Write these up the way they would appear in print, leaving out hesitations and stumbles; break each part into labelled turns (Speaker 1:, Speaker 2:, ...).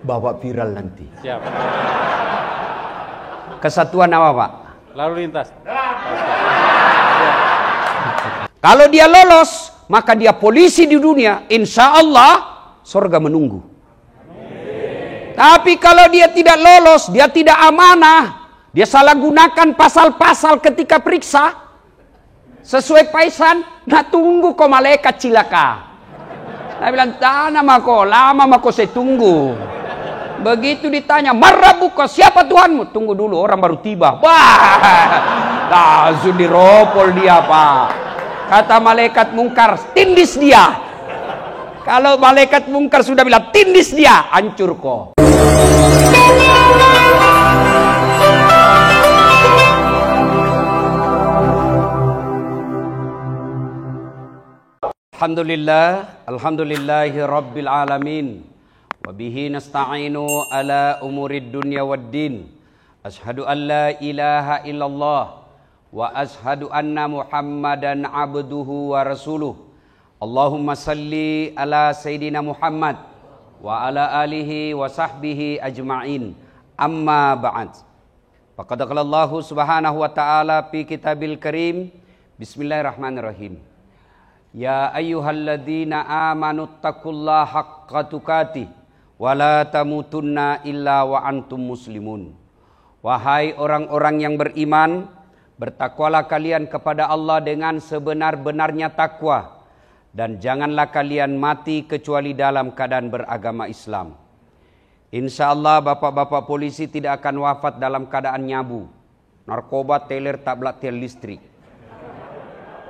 Speaker 1: bawa viral nanti.
Speaker 2: Siap.
Speaker 1: Kesatuan apa Pak?
Speaker 2: Lalu lintas.
Speaker 1: Kalau dia lolos, maka dia polisi di dunia. Insya Allah surga menunggu. Tapi kalau dia tidak lolos, dia tidak amanah, dia salah gunakan pasal-pasal ketika periksa, sesuai paisan, nah tunggu kok malaikat cilaka. Nah bilang, tanah mako, lama mako saya tunggu. Begitu ditanya, marrabuka, siapa Tuhanmu? Tunggu dulu, orang baru tiba. Wah, langsung diropol dia Pak. Kata malaikat mungkar, tindis dia. Kalau malaikat mungkar sudah bilang, tindis dia, hancur kok. Alhamdulillahi rabbil alamin. Wabihi nasta'inu ala umurid dunya waddin. Ashhadu an la ilaha illallah. Wa ashhadu anna Muhammadan abduhu wa rasuluh. Allahumma salli ala Sayyidina Muhammad wa ala alihi wa sahbihi ajma'in. Amma ba'd. Faqad qala Allah subhanahu wa ta'ala fi kitabil karim. Bismillahirrahmanirrahim. Ya ayyuhalladzina amanu taqullaha haqqa tuqatih wa la tamutunna illa wa antum muslimun. Wahai orang-orang yang beriman, bertakwalah kalian kepada Allah dengan sebenar-benarnya takwa, dan janganlah kalian mati kecuali dalam keadaan beragama Islam. Insya-Allah bapak-bapak polisi tidak akan wafat dalam keadaan nyabu, narkoba, teler, tablet, tel listrik.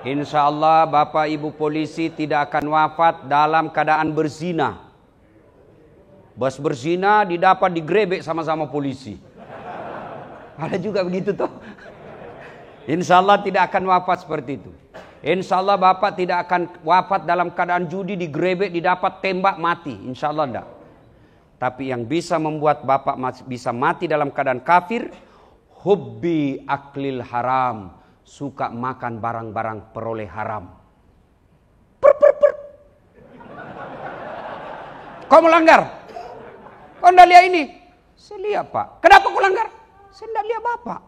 Speaker 1: Insya Allah bapak ibu polisi tidak akan wafat dalam keadaan berzina. Bos berzina didapat digrebek sama-sama polisi. Ada juga begitu toh. Insya Allah tidak akan wafat seperti itu. Insya Allah bapak tidak akan wafat dalam keadaan judi, digrebek, didapat tembak, mati. Insya Allah tidak. Tapi yang bisa membuat bapak bisa mati dalam keadaan kafir, hubbi aklil haram, suka makan barang-barang peroleh haram. Kau melanggar? Kau tidak lihat ini? Saya lihat Pak. Kenapa kau langgar? Saya tidak lihat bapak.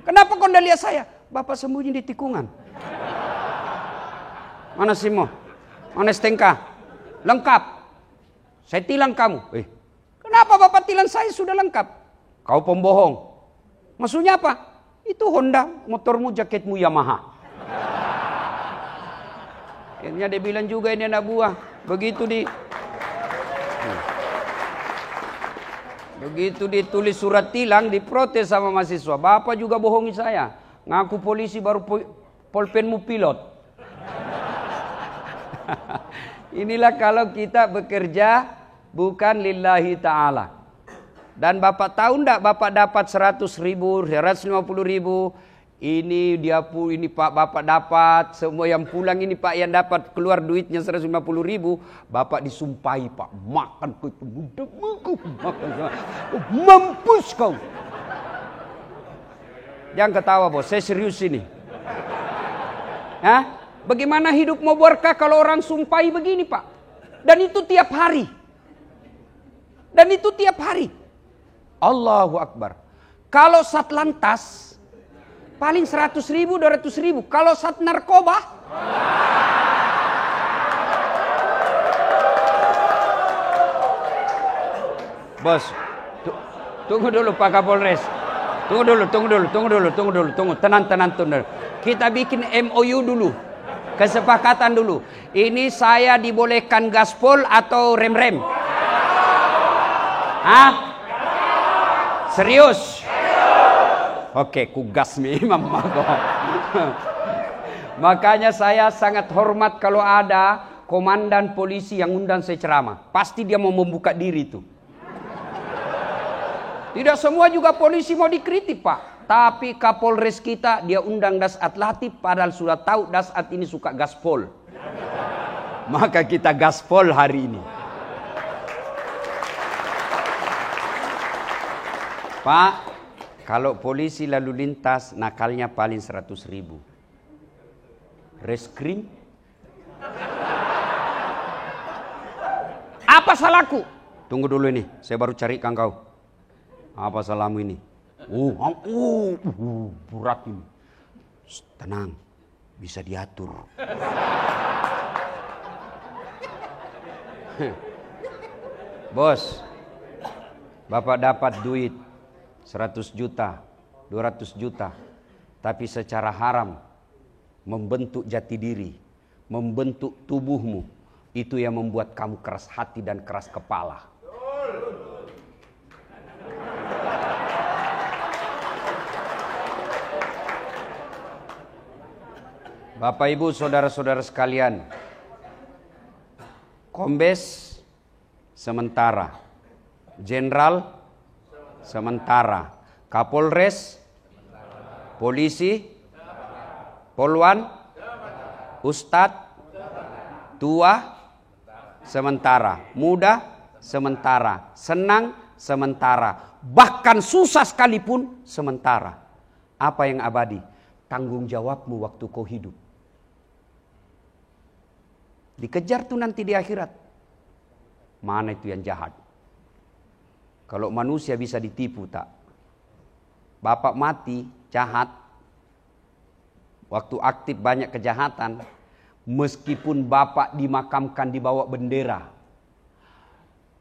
Speaker 1: Kenapa kau tidak lihat saya? Bapak sembunyi di tikungan. Mana Simo? Mana Stengka? Lengkap. Saya tilang kamu. Kenapa bapak tilang saya sudah lengkap? Kau pembohong. Maksudnya apa? Itu Honda, motormu, jaketmu Yamaha. Akhirnya dia bilang juga ini anak buah. Begitu ditulis surat tilang, diprotes sama mahasiswa. Bapak juga bohongi saya. Ngaku polisi baru polpenmu pilot. Inilah kalau kita bekerja bukan lillahi ta'ala. Dan bapak tahu enggak bapak dapat 100.000, 150.000. Ini Pak bapak dapat. Semua yang pulang ini Pak yang dapat keluar duitnya 150.000. Bapak disumpahi Pak. Makan kau itu mudah. Mampus kau. Jangan ketawa bos. Saya serius ini. Hah? Bagaimana hidup mau berkah kalau orang sumpahi begini Pak? Dan itu tiap hari. Allahu Akbar. Kalau Satlantas paling 100.000, 200.000. Kalau Sat narkoba bos, tunggu dulu Pak Kapolres. Tunggu dulu. Tenang dulu. Kita bikin MOU dulu. Kesepakatan dulu. Ini saya dibolehkan gaspol atau rem-rem? Hah? Serius? Oke, kugas memang Mako. Makanya saya sangat hormat kalau ada komandan polisi yang undang saya ceramah. Pasti dia mau membuka diri itu. Tidak semua juga polisi mau dikritik Pak. Tapi Kapolres kita dia undang Dasat Latif padahal sudah tahu Dasat ini suka gaspol. Maka kita gaspol hari ini. Pak, kalau polisi lalu lintas nakalnya paling 100.000. Reskrim? Apa salahku? Tunggu dulu ini, saya baru carikan kau. Apa salahmu ini? Berat ini. Tenang, bisa diatur. Bos, Bapak dapat duit 100 juta, 200 juta. Tapi secara haram membentuk jati diri, membentuk tubuhmu. Itu yang membuat kamu keras hati dan keras kepala. Bapak Ibu saudara-saudara sekalian, Kombes sementara, Jenderal sementara, Kapolres, Polisi, Polwan, Ustadz, tua sementara, muda sementara, senang sementara, bahkan susah sekalipun sementara. Apa yang abadi? Tanggung jawabmu waktu kau hidup. Dikejar tuh nanti di akhirat. Mana itu yang jahat? Kalau manusia bisa ditipu tak? Bapak mati jahat. Waktu aktif banyak kejahatan. Meskipun bapak dimakamkan di bawah bendera.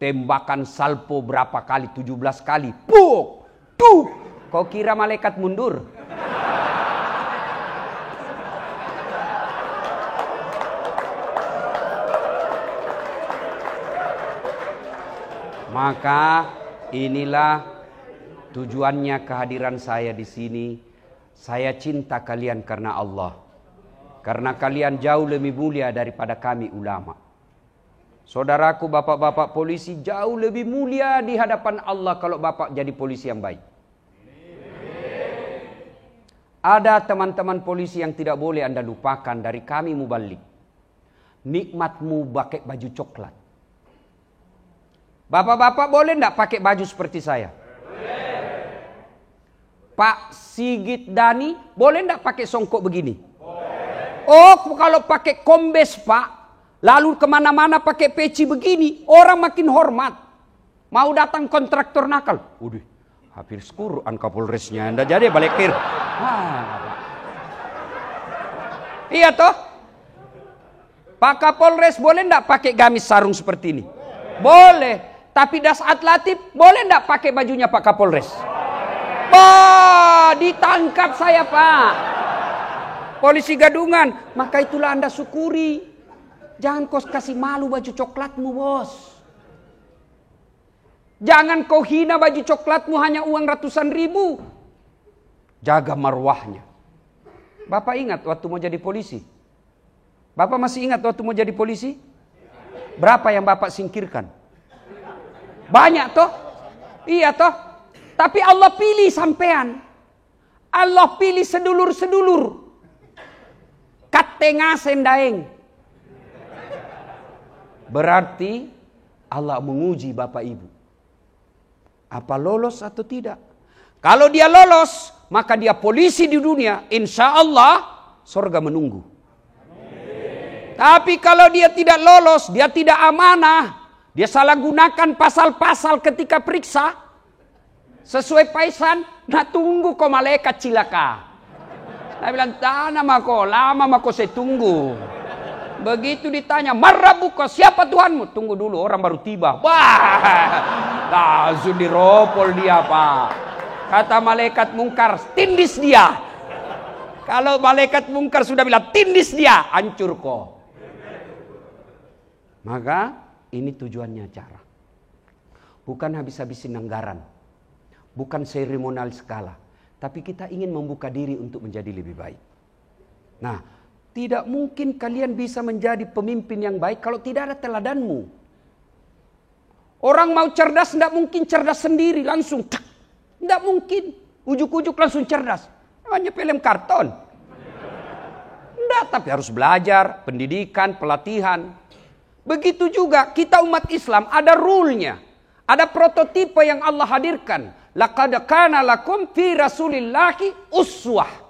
Speaker 1: Tembakan salpo berapa kali? 17 kali. Puk! Tuh! Kau kira malaikat mundur? Maka inilah tujuannya kehadiran saya di sini. Saya cinta kalian karena Allah. Karena kalian jauh lebih mulia daripada kami ulama. Saudaraku bapak-bapak polisi jauh lebih mulia di hadapan Allah kalau bapak jadi polisi yang baik. Ada teman-teman polisi yang tidak boleh Anda lupakan dari kami mubalik. Nikmatmu pakai baju coklat. Bapak-bapak boleh enggak pakai baju seperti saya? Boleh. Pak Sigit Dani boleh enggak pakai songkok begini? Boleh. Oh, kalau pakai kombes Pak, lalu kemana-mana pakai peci begini, orang makin hormat. Mau datang kontraktor nakal, udah hampir Quran Kapolresnya Anda jadi balik kir. Iya toh? Pak Kapolres boleh enggak pakai gamis sarung seperti ini? Boleh. Tapi Dasat Latif boleh enggak pakai bajunya Pak Kapolres? Bah, ditangkap saya Pak. Polisi gadungan. Maka itulah Anda syukuri. Jangan kau kasih malu baju coklatmu bos. Jangan kau hina baju coklatmu hanya uang ratusan ribu. Jaga marwahnya. Bapak ingat waktu mau jadi polisi? Bapak masih ingat waktu mau jadi polisi? Berapa yang Bapak singkirkan? Banyak toh? Iya toh? Tapi Allah pilih sampean. Allah pilih sedulur-sedulur. Katengasen daeng. Berarti Allah menguji Bapak Ibu. Apa lolos atau tidak? Kalau dia lolos, maka dia polisi di dunia. Insya Allah, surga menunggu. Tapi kalau dia tidak lolos, dia tidak amanah. Dia salah gunakan pasal-pasal ketika periksa. Sesuai paisan, nah tunggu kau malaikat cilaka. Nah bilang, tanah mako, lama mako saya tunggu. Begitu ditanya, marrabuka, siapa Tuhanmu? Tunggu dulu, orang baru tiba. Wah, langsung diropol dia Pak. Kata malaikat mungkar, tindis dia. Kalau malaikat mungkar sudah bilang, tindis dia, hancur kau. Maka ini tujuannya acara. Bukan habis-habisin anggaran. Bukan seremonial skala. Tapi kita ingin membuka diri untuk menjadi lebih baik. Nah, tidak mungkin kalian bisa menjadi pemimpin yang baik kalau tidak ada teladanmu. Orang mau cerdas tidak mungkin cerdas sendiri langsung. Tidak mungkin. Ujuk-ujuk langsung cerdas. Hanya film karton. Tidak, tapi harus belajar, pendidikan, pelatihan. Begitu juga kita umat Islam ada rule-nya. Ada prototipe yang Allah hadirkan. Laqad kana lakum fi Rasulillahi uswah.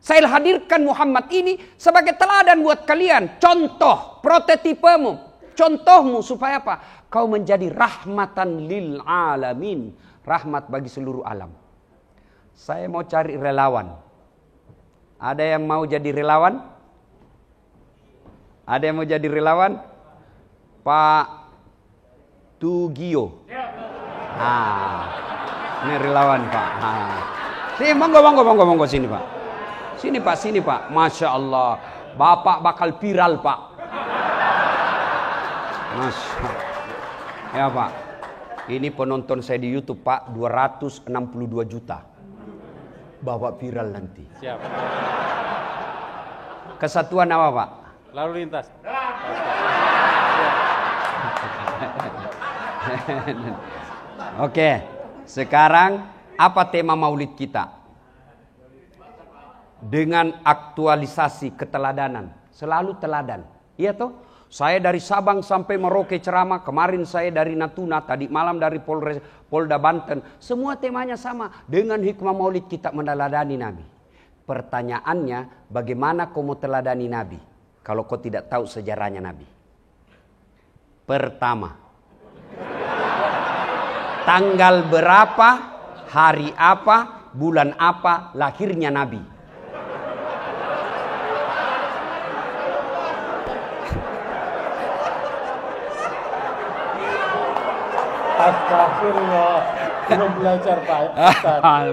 Speaker 1: Saya hadirkan Muhammad ini sebagai teladan buat kalian. Contoh, prototipemu. contohmu supaya apa? Kau menjadi rahmatan lil alamin, rahmat bagi seluruh alam. Saya mau cari relawan. Ada yang mau jadi relawan? Ada yang mau jadi relawan? Pak Tugio. Ini relawan Pak. Sini, monggo sini Pak. Sini Pak. Masya Allah. Bapak bakal viral Pak. Masya Allah. Ya Pak. Ini penonton saya di YouTube Pak. 262 juta. Bapak viral nanti.
Speaker 2: Siap.
Speaker 1: Kesatuan apa Pak?
Speaker 2: Lalu lintas.
Speaker 1: Oke. Sekarang apa tema maulid kita? Dengan aktualisasi keteladanan. Selalu teladan. Iya toh? Saya dari Sabang sampai Merauke ceramah. Kemarin saya dari Natuna. Tadi malam dari Polda Banten. Semua temanya sama. Dengan hikmah maulid kita meneladani Nabi. Pertanyaannya, bagaimana kau mau teladani Nabi? Kalau kau tidak tahu sejarahnya Nabi. Pertama. Tanggal berapa, hari apa, bulan apa lahirnya Nabi?
Speaker 2: Astagfirullah. Belum belajar Pak.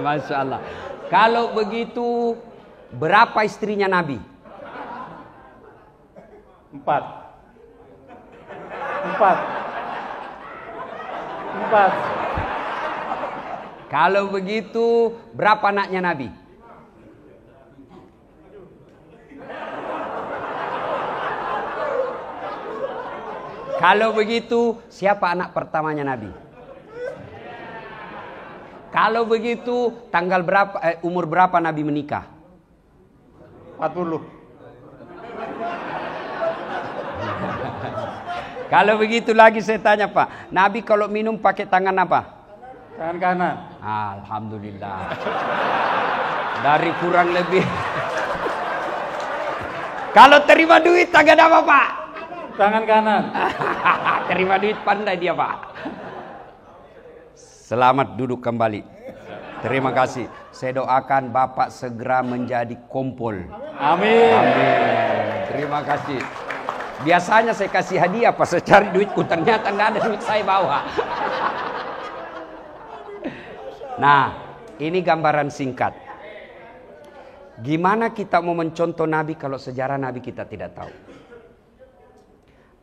Speaker 1: Masya Allah. Kalau begitu, berapa istrinya Nabi?
Speaker 2: 4.
Speaker 1: Kalau begitu, berapa anaknya Nabi? Kalau begitu, siapa anak pertamanya Nabi? Kalau begitu, tanggal berapa, umur berapa Nabi menikah?
Speaker 2: 40.
Speaker 1: Kalau begitu lagi saya tanya Pak, Nabi kalau minum pakai tangan apa?
Speaker 2: Tangan kanan.
Speaker 1: Alhamdulillah. Dari kurang lebih. Kalau terima duit tangan apa Pak?
Speaker 2: Tangan kanan.
Speaker 1: Terima duit pandai dia Pak. Selamat duduk kembali. Terima kasih. Saya doakan Bapak segera menjadi kompol.
Speaker 2: Amin.
Speaker 1: Amin. Terima kasih. Biasanya saya kasih hadiah pas saya cari duitku, ternyata nggak ada duit saya bawa. Nah, ini gambaran singkat. Gimana kita mau mencontoh Nabi kalau sejarah Nabi kita tidak tahu?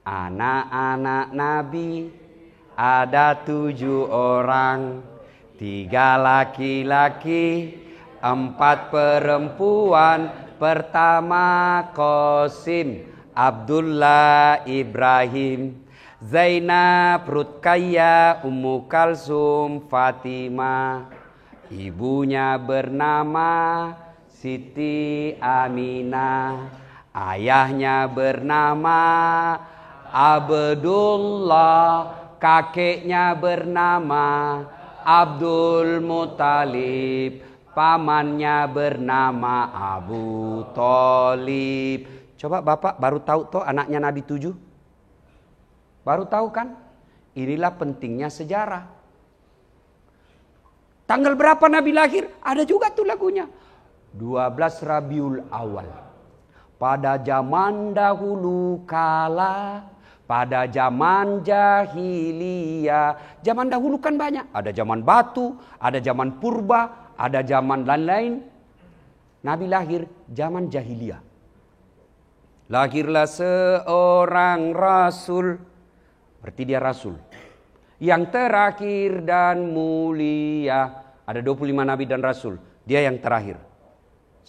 Speaker 1: Anak-anak Nabi ada 7 orang, 3 laki-laki, 4 perempuan. Pertama Qasim, Abdullah, Ibrahim, Zainab, Rutkaya, Ummu Kalsum, Fatimah. Ibunya bernama Siti Aminah. Ayahnya bernama Abdullah. Kakeknya bernama Abdul Muthalib. Pamannya bernama Abu Thalib. Coba Bapak baru tahu toh anaknya Nabi 7? Baru tahu kan? Inilah pentingnya sejarah. Tanggal berapa Nabi lahir? Ada juga tuh lagunya. 12 Rabiul Awal. Pada zaman dahulu kala, pada zaman jahiliyah. Zaman dahulu kan banyak. Ada zaman batu, ada zaman purba, ada zaman lain-lain. Nabi lahir zaman jahiliyah. Lahirlah seorang rasul, berarti dia rasul, yang terakhir dan mulia. Ada 25 nabi dan rasul, dia yang terakhir.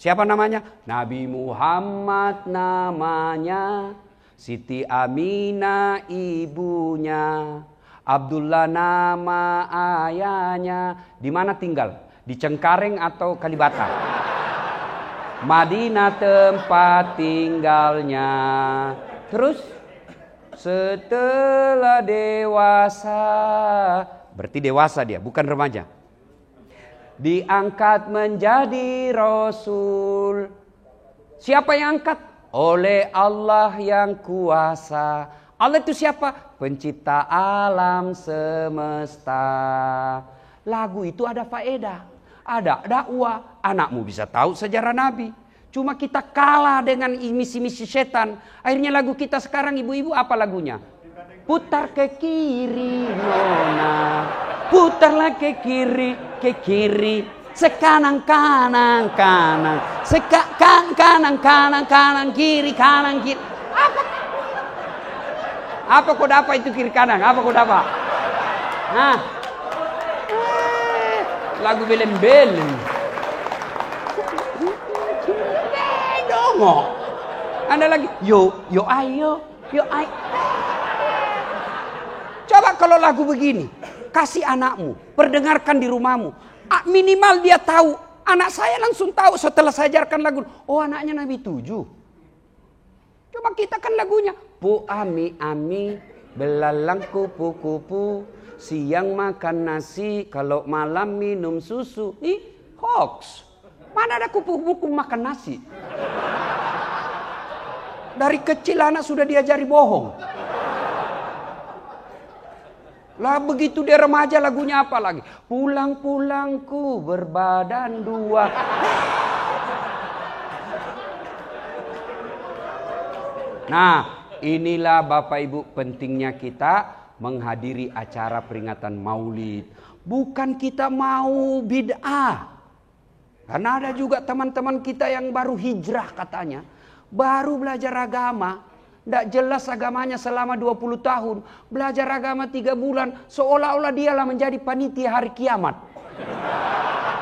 Speaker 1: Siapa namanya? Nabi Muhammad namanya, Siti Aminah ibunya, Abdullah nama ayahnya. Di mana tinggal? Di Cengkareng atau Kalibata? Madinah tempat tinggalnya. Terus setelah dewasa, berarti dewasa dia, bukan remaja, diangkat menjadi rasul. Siapa yang angkat? Oleh Allah yang kuasa. Allah itu siapa? Pencipta alam semesta. Lagu itu ada faedah, ada dakwah. Anakmu bisa tahu sejarah Nabi. Cuma kita kalah dengan misi-misi setan. Akhirnya lagu kita sekarang ibu-ibu apa lagunya? Putar ke kiri nona, putarlah ke kiri, sekanan kanan kanan, kanan kiri. Apa kau dapat itu kiri kanan? Apa kau dapat? Nah, lagu belem-belem. Dongo. Anda lagi, yo ayo. Coba kalau lagu begini, kasih anakmu, perdengarkan di rumahmu. Minimal dia tahu. Anak saya langsung tahu setelah saya ajarkan lagu. Oh, anaknya Nabi 7. Coba kita kan lagunya. Bu ami belalang kupu-kupu, siang makan nasi, kalau malam minum susu. Ih, hoax. Mana ada kupu-kupu makan nasi? Dari kecil anak sudah diajari bohong. Lah begitu dia remaja lagunya apa lagi? Pulang-pulangku berbadan dua. Nah, inilah Bapak Ibu pentingnya kita menghadiri acara peringatan Maulid. Bukan kita mau bid'ah. Karena ada juga teman-teman kita yang baru hijrah katanya. Baru belajar agama. Tidak jelas agamanya selama 20 tahun. Belajar agama 3 bulan. Seolah-olah dialah menjadi panitia hari kiamat.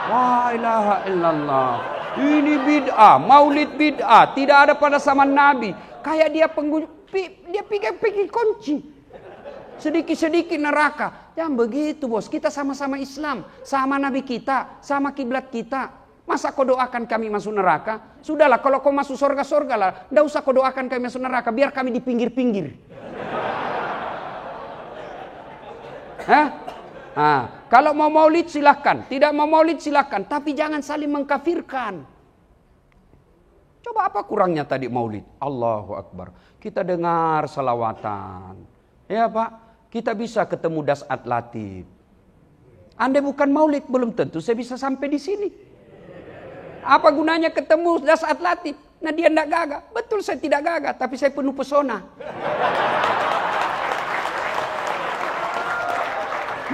Speaker 1: La ilaha illallah. Ini bid'ah. Maulid bid'ah. Tidak ada pada zaman Nabi. Kayak dia dia pikir kunci. Sedikit-sedikit neraka. Jangan begitu bos. Kita sama-sama Islam. Sama Nabi kita. Sama kiblat kita. Masa kau doakan kami masuk neraka? Sudahlah kalau kau masuk surga lah. Tidak usah kau doakan kami masuk neraka. Biar kami di pinggir-pinggir. Kalau mau maulid silahkan. Tidak mau maulid silahkan. Tapi jangan saling mengkafirkan. Coba apa kurangnya tadi maulid? Allahu Akbar. Kita dengar salawatan. Ya Pak. Kita bisa ketemu Dasat Latif. Andai bukan maulid belum tentu saya bisa sampai di sini. Apa gunanya ketemu Dasat Latif? Nah dia tidak gagah. Betul saya tidak gagah. Tapi saya penuh pesona.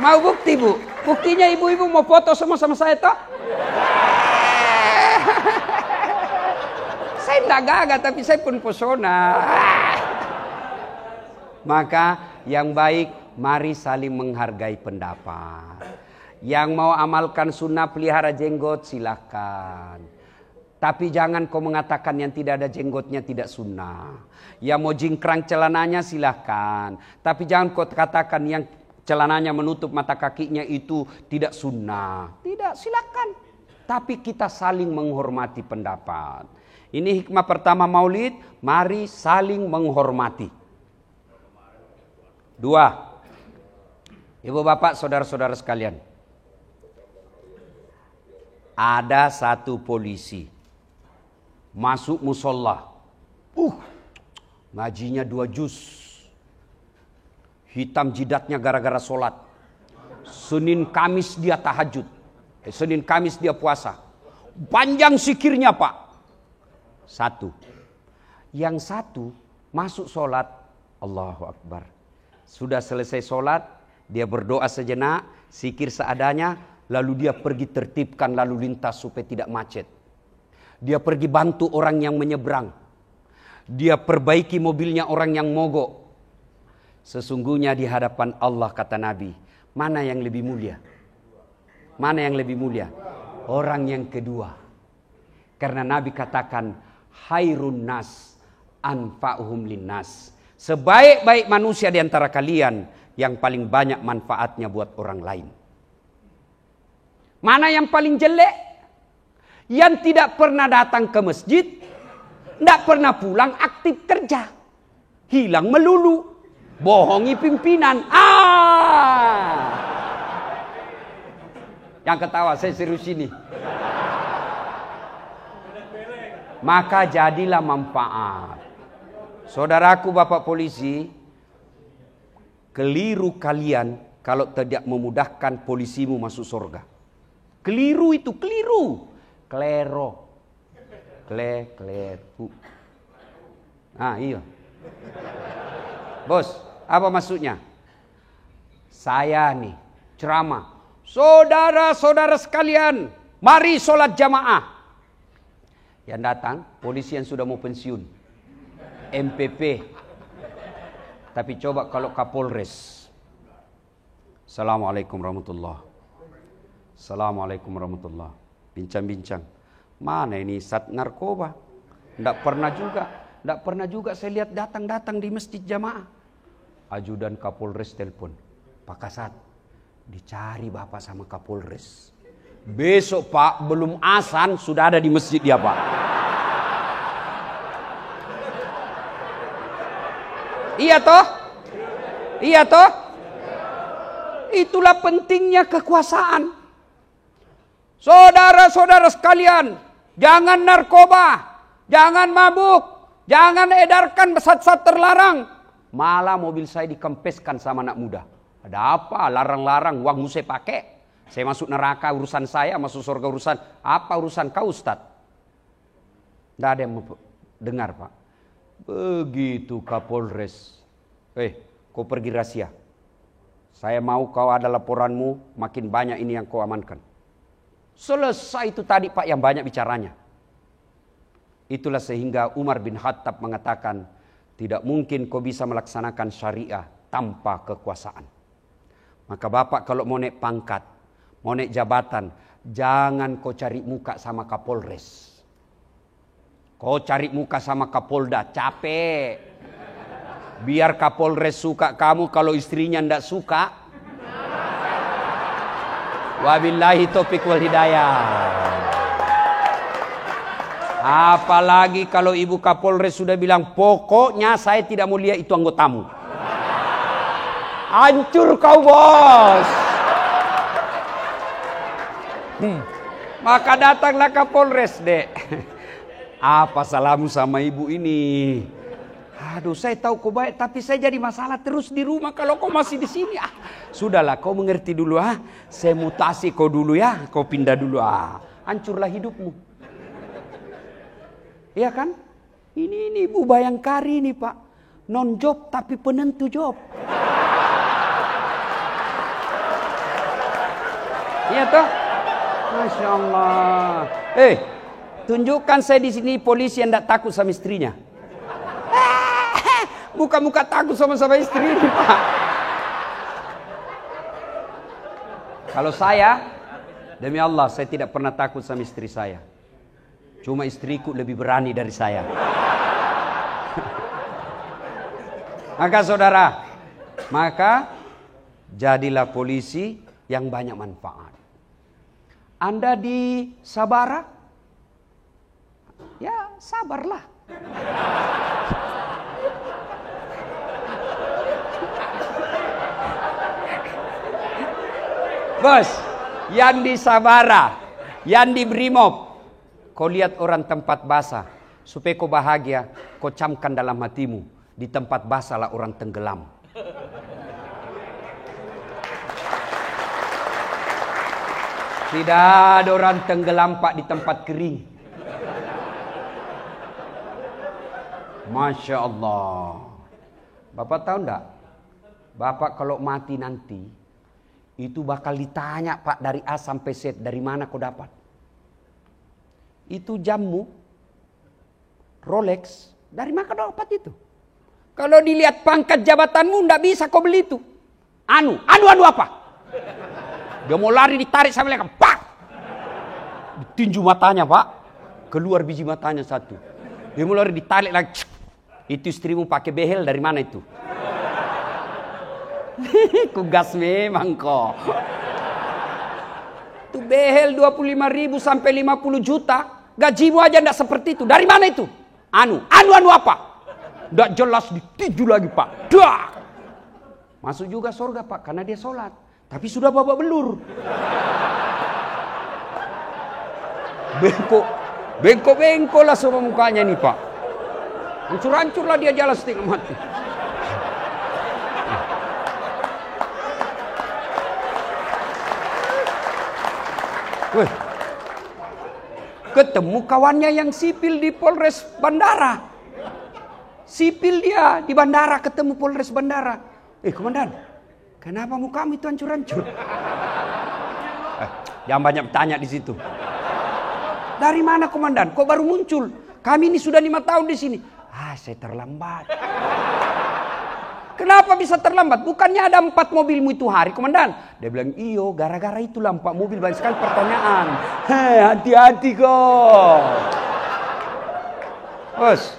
Speaker 1: Mau bukti bu? Buktinya ibu-ibu mau foto sama saya toh? Saya tidak gagah tapi saya penuh pesona. Maka yang baik mari saling menghargai pendapat. Yang mau amalkan sunnah pelihara jenggot silahkan. Tapi jangan kau mengatakan yang tidak ada jenggotnya tidak sunnah. Yang mau jingkrang celananya silahkan. Tapi jangan kau katakan yang celananya menutup mata kakinya itu tidak sunnah. Tidak, silahkan. Tapi kita saling menghormati pendapat. Ini hikmah pertama maulid. Mari saling menghormati. 2. Ibu bapak saudara-saudara sekalian. Ada satu polisi masuk musola. Ngajinya 2 juz. Hitam jidatnya gara-gara sholat. Senin Kamis dia tahajud. Senin Kamis dia puasa. Panjang zikirnya Pak. 1. Yang 1 masuk sholat. Allahu Akbar. Sudah selesai sholat. Dia berdoa sejenak. Zikir seadanya. Lalu dia pergi tertibkan lalu lintas supaya tidak macet. Dia pergi bantu orang yang menyeberang. Dia perbaiki mobilnya orang yang mogok. Sesungguhnya di hadapan Allah kata Nabi. Mana yang lebih mulia? Mana yang lebih mulia? Orang yang kedua. Karena Nabi katakan. Khairun nas anfa'uhum linnas. Sebaik-baik manusia di antara kalian. Yang paling banyak manfaatnya buat orang lain. Mana yang paling jelek? Yang tidak pernah datang ke masjid, tidak pernah pulang aktif kerja, hilang melulu, bohongi pimpinan. Yang ketawa saya serius ini. Maka jadilah manfaat. Saudaraku Bapak polisi, Keliru kalian kalau tidak memudahkan polisimu masuk surga. Keliru itu, keliru. Klero. Kleru. Iya. Bos, apa maksudnya? Saya nih ceramah. Saudara-saudara sekalian, mari sholat jamaah. Yang datang, polisi yang sudah mau pensiun. MPP. Tapi coba kalau Kapolres. Assalamualaikum warahmatullahi. Assalamualaikum warahmatullahi. Bincang-bincang. Mana ini sat narkoba? Tidak pernah juga saya lihat datang-datang di masjid jamaah. Ajudan Kapolres telepon. Pak Kasat, dicari Bapak sama Kapolres. Besok Pak, belum azan sudah ada di masjid dia Pak. Iya toh? Iya toh? Itulah pentingnya kekuasaan. Saudara-saudara sekalian, jangan narkoba, jangan mabuk, jangan edarkan zat-zat terlarang. Malah mobil saya dikempeskan sama anak muda. Ada apa? Larang-larang, uangmu saya pakai. Saya masuk neraka urusan saya, masuk surga urusan. Apa urusan kau Ustadz? Tidak ada yang dengar Pak. Begitu Kapolres. Kau pergi rahasia. Saya mau kau ada laporanmu, makin banyak ini yang kau amankan. Selesai itu tadi Pak yang banyak bicaranya. Itulah sehingga Umar bin Khattab mengatakan, tidak mungkin kau bisa melaksanakan syariah tanpa kekuasaan. Maka Bapak kalau mau naik pangkat, mau naik jabatan, jangan kau cari muka sama Kapolres. Kau cari muka sama Kapolda, capek. Biar Kapolres suka kamu, kalau istrinya ndak suka. Wabillahi taufiq wal hidayah. Apalagi kalau Ibu Kapolres sudah bilang, pokoknya saya tidak mau lihat itu anggotamu. Hancur kau bos. Maka datanglah Kapolres dek. Apa salahmu sama ibu ini? Aduh, saya tahu kau baik, tapi saya jadi masalah terus di rumah kalau kau masih di sini. Sudahlah, kau mengerti dulu Saya mutasi kau dulu ya, kau pindah dulu hancurlah hidupmu. Iya kan? Ini Ibu Bayangkari nih Pak, non job tapi penentu job. Iya toh? Masya Allah. Tunjukkan saya di sini polisi yang tidak takut sama istrinya. Muka-muka takut sama istri ini, Pak. Kalau saya, demi Allah, saya tidak pernah takut sama istri saya. Cuma istriku lebih berani dari saya. Maka saudara, jadilah polisi yang banyak manfaat. Anda di Sabara, ya sabarlah. Bos, yang di Sabara, yang di Brimob, kau lihat orang tempat basah, supaya kau bahagia, kau camkan dalam hatimu, di tempat basah lah orang tenggelam. Tidak ada orang tenggelam Pak di tempat kering. Masya Allah. Bapak tahu enggak? Bapak kalau mati nanti, itu bakal ditanya Pak dari A sampai Z, dari mana kau dapat? Itu jammu, Rolex, dari mana kau dapat itu? Kalau dilihat pangkat jabatanmu, enggak bisa kau beli itu. Anu apa? Dia mau lari ditarik sama mereka, pak! Ditinju matanya Pak, keluar biji matanya satu. Dia mau lari ditarik lagi, itu istrimu pakai behel dari mana itu? Kugas memang kok. Itu behel 25.000 sampai 50 juta, gajimu aja enggak seperti itu. Dari mana itu? Anu apa? Enggak jelas ditinju lagi Pak. Dah! Masuk juga surga Pak, karena dia sholat. Tapi sudah babak belur. Bengkok lah semua mukanya nih Pak. Hancur-hancur lah dia jalan setengah mati. Wih. Ketemu kawannya yang sipil di Polres Bandara. Sipil dia di bandara, ketemu Polres Bandara. Komandan, kenapa mukamu itu hancur-hancur? Jangan banyak tanya di situ. Dari mana komandan? Kok baru muncul? Kami ini sudah 5 tahun di sini. Saya terlambat. Kenapa bisa terlambat? Bukannya ada 4 mobilmu itu hari, komandan? Dia bilang, iyo, gara-gara itulah 4 mobil, banyak sekali pertanyaan. Hati-hati kok. Bos,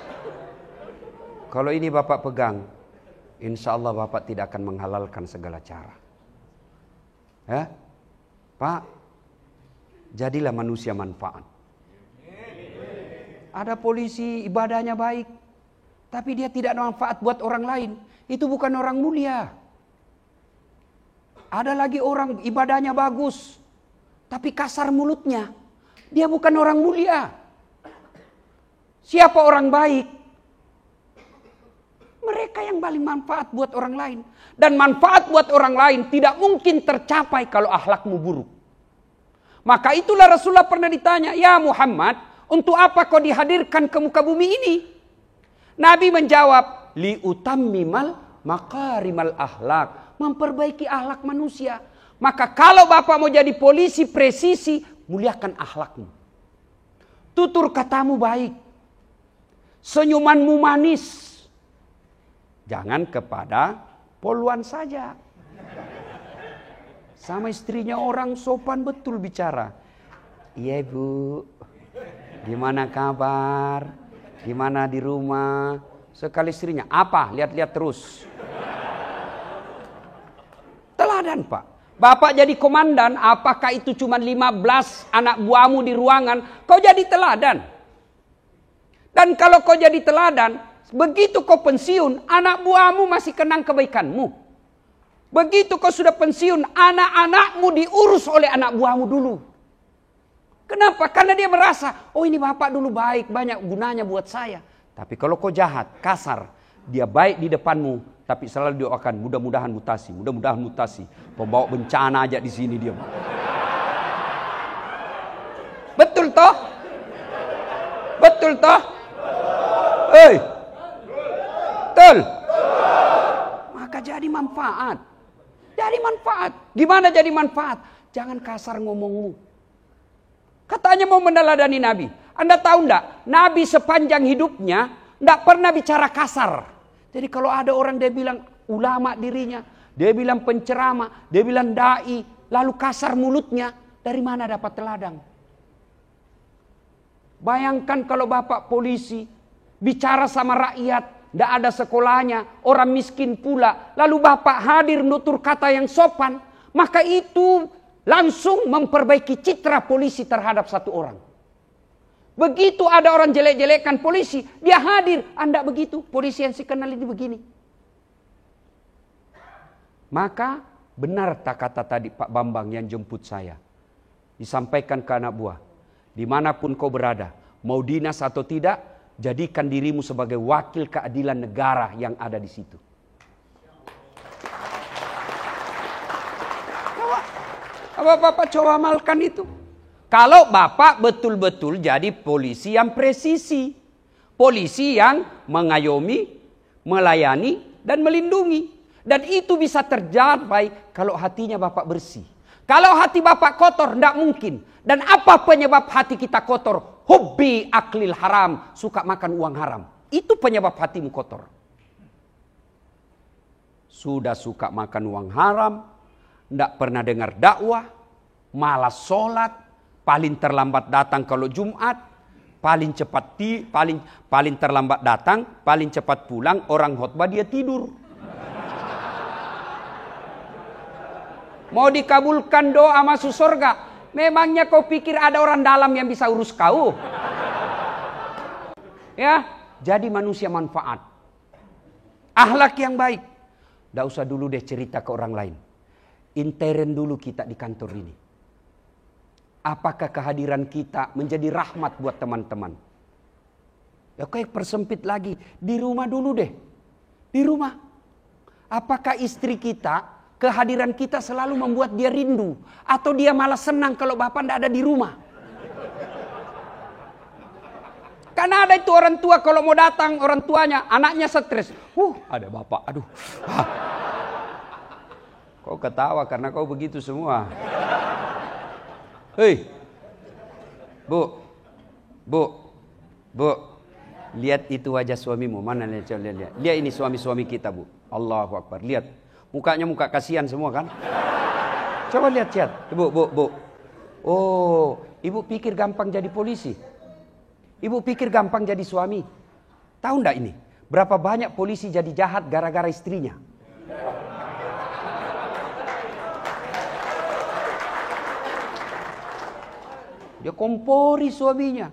Speaker 1: kalau ini Bapak pegang, insya Allah Bapak tidak akan menghalalkan segala cara. Ya, Pak, jadilah manusia manfaat. Ada polisi ibadahnya baik, tapi dia tidak manfaat buat orang lain. Itu bukan orang mulia. Ada lagi orang ibadahnya bagus, tapi kasar mulutnya. Dia bukan orang mulia. Siapa orang baik? Mereka yang paling manfaat buat orang lain. Dan manfaat buat orang lain tidak mungkin tercapai kalau akhlakmu buruk. Maka itulah Rasulullah pernah ditanya, ya Muhammad, untuk apa kau dihadirkan ke muka bumi ini? Nabi menjawab, liutammimal makarimal akhlak, memperbaiki akhlak manusia. Maka kalau Bapak mau jadi polisi presisi, muliakan akhlakmu. Tutur katamu baik. Senyumanmu manis. Jangan kepada poluan saja. Sama istrinya orang sopan betul bicara. Iya Bu, gimana kabar? Gimana di rumah? Sekali istrinya, apa? Lihat-lihat terus. Teladan Pak. Bapak jadi komandan, apakah itu cuma 15 anak buahmu di ruangan? Kau jadi teladan. Dan kalau kau jadi teladan, begitu kau pensiun, anak buahmu masih kenang kebaikanmu. Begitu kau sudah pensiun, anak-anakmu diurus oleh anak buahmu dulu. Kenapa? Karena dia merasa, oh ini bapak dulu baik, banyak gunanya buat saya. Tapi kalau kau jahat, kasar, dia baik di depanmu, tapi selalu doakan mudah-mudahan mutasi, mudah-mudahan mutasi. Pembawa bencana aja di sini dia. Betul toh? Betul toh? Betul. Maka jadi manfaat. Jadi manfaat. Gimana jadi manfaat? Jangan kasar ngomongmu. Katanya mau meneladani Nabi. Anda tahu enggak? Nabi sepanjang hidupnya enggak pernah bicara kasar. Jadi kalau ada orang dia bilang ulama dirinya, dia bilang penceramah, dia bilang dai, lalu kasar mulutnya, dari mana dapat teladang? Bayangkan kalau bapak polisi bicara sama rakyat, enggak ada sekolahnya, orang miskin pula, lalu bapak hadir nutur kata yang sopan, maka itu langsung memperbaiki citra polisi terhadap satu orang. Begitu ada orang jelek-jelekkan polisi, dia hadir. Anda begitu, polisi yang saya kenal ini begini. Maka benar tak kata tadi Pak Bambang yang jemput saya. Disampaikan ke anak buah. Dimanapun kau berada, mau dinas atau tidak, jadikan dirimu sebagai wakil keadilan negara yang ada di situ. Bapak coba amalkan itu. Kalau Bapak betul-betul jadi polisi yang presisi. Polisi yang mengayomi, melayani, dan melindungi. Dan itu bisa tercapai kalau hatinya Bapak bersih. Kalau hati Bapak kotor, tidak mungkin. Dan apa penyebab hati kita kotor? Hobi aklil haram, suka makan uang haram. Itu penyebab hatimu kotor. Sudah suka makan uang haram, tidak pernah dengar dakwah, malas sholat, paling terlambat datang kalau Jumat, paling cepat paling terlambat datang, paling cepat pulang, orang khotbah dia tidur. Mau dikabulkan doa masuk surga, memangnya kau pikir ada orang dalam yang bisa urus kau? Ya, jadi manusia manfaat. Akhlak yang baik. Tidak usah dulu deh cerita ke orang lain. Intern dulu kita di kantor ini. Apakah kehadiran kita menjadi rahmat buat teman-teman? Ya kayak persempit lagi. Di rumah dulu deh. Di rumah. Apakah istri kita kehadiran kita selalu membuat dia rindu. Atau dia malah senang kalau Bapak tidak ada di rumah. Karena ada itu orang tua kalau mau datang, orang tuanya, anaknya stres. Ada Bapak, aduh. Kau ketawa karena kau begitu semua. Hei, Bu, lihat itu wajah suamimu. Mana lihat? Lihat ini suami-suami kita, Bu. Allahu Akbar. Lihat, mukanya muka kasihan semua kan? Coba lihat, Bu. Oh, ibu pikir gampang jadi polisi? Ibu pikir gampang jadi suami? Tahu enggak ini? Berapa banyak polisi jadi jahat gara-gara istrinya? Dia kompori suaminya.